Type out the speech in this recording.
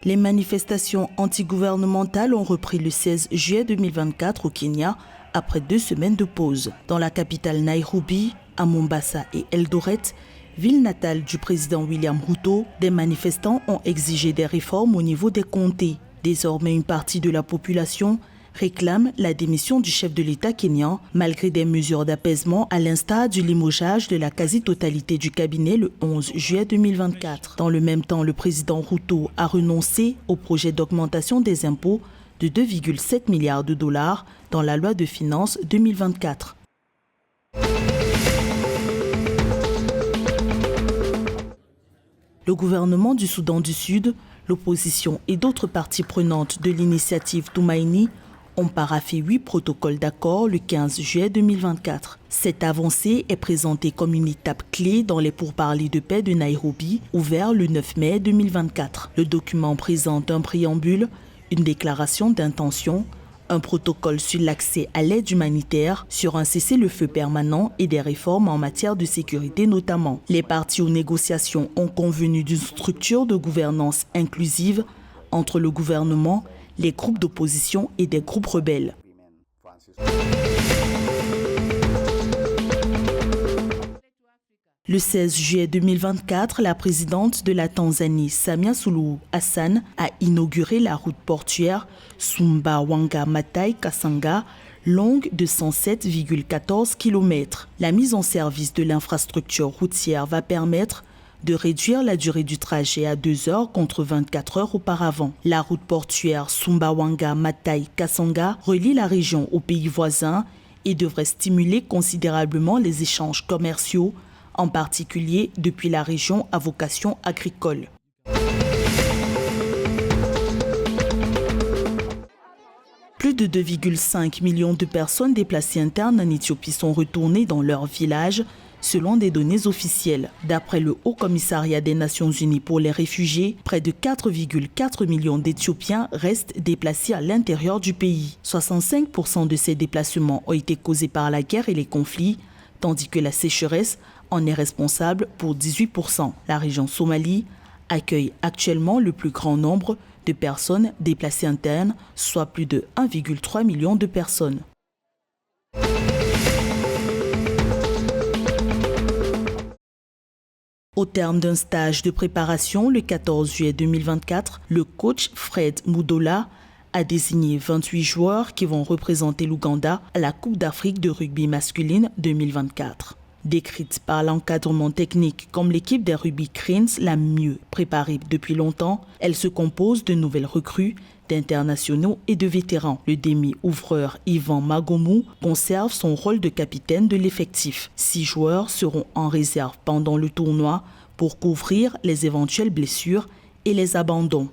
Les manifestations antigouvernementales ont repris le 16 juillet 2024 au Kenya après 2 semaines de pause. Dans la capitale Nairobi, à Mombasa et Eldoret, ville natale du président William Ruto, des manifestants ont exigé des réformes au niveau des comtés. Désormais, une partie de la population réclame la démission du chef de l'État kényan malgré des mesures d'apaisement à l'instar du limogeage de la quasi-totalité du cabinet le 11 juillet 2024. Dans le même temps, le président Ruto a renoncé au projet d'augmentation des impôts de 2,7 milliards de dollars dans la loi de finances 2024. Le gouvernement du Soudan du Sud, l'opposition et d'autres parties prenantes de l'initiative Tumaini ont paraphé 8 protocoles d'accord le 15 juillet 2024. Cette avancée est présentée comme une étape clé dans les pourparlers de paix de Nairobi, ouverts le 9 mai 2024. Le document présente un préambule, une déclaration d'intention, un protocole sur l'accès à l'aide humanitaire, sur un cessez-le-feu permanent et des réformes en matière de sécurité notamment. Les parties aux négociations ont convenu d'une structure de gouvernance inclusive entre le gouvernement, les groupes d'opposition et des groupes rebelles. Le 16 juillet 2024, la présidente de la Tanzanie, Samia Suluhu Hassan, a inauguré la route portuaire Sumbawanga-Matai-Kasanga, longue de 107,14 km. La mise en service de l'infrastructure routière va permettre de réduire la durée du trajet à 2 heures contre 24 heures auparavant. La route portuaire Sumbawanga-Matai-Kasanga relie la région aux pays voisins et devrait stimuler considérablement les échanges commerciaux, en particulier depuis la région à vocation agricole. Plus de 2,5 millions de personnes déplacées internes en Éthiopie sont retournées dans leur village, selon des données officielles. D'après le Haut Commissariat des Nations Unies pour les réfugiés, près de 4,4 millions d'Éthiopiens restent déplacés à l'intérieur du pays. 65% de ces déplacements ont été causés par la guerre et les conflits, tandis que la sécheresse en est responsable pour 18%. La région Somalie accueille actuellement le plus grand nombre de personnes déplacées internes, soit plus de 1,3 million de personnes. Au terme d'un stage de préparation le 14 juillet 2024, le coach Fred Mudola a désigné 28 joueurs qui vont représenter l'Ouganda à la Coupe d'Afrique de rugby masculine 2024. Décrite par l'encadrement technique comme l'équipe des Ruby Cranes la mieux préparée depuis longtemps, elle se compose de nouvelles recrues, d'internationaux et de vétérans. Le demi-ouvreur Yvan Magomou conserve son rôle de capitaine de l'effectif. 6 joueurs seront en réserve pendant le tournoi pour couvrir les éventuelles blessures et les abandons.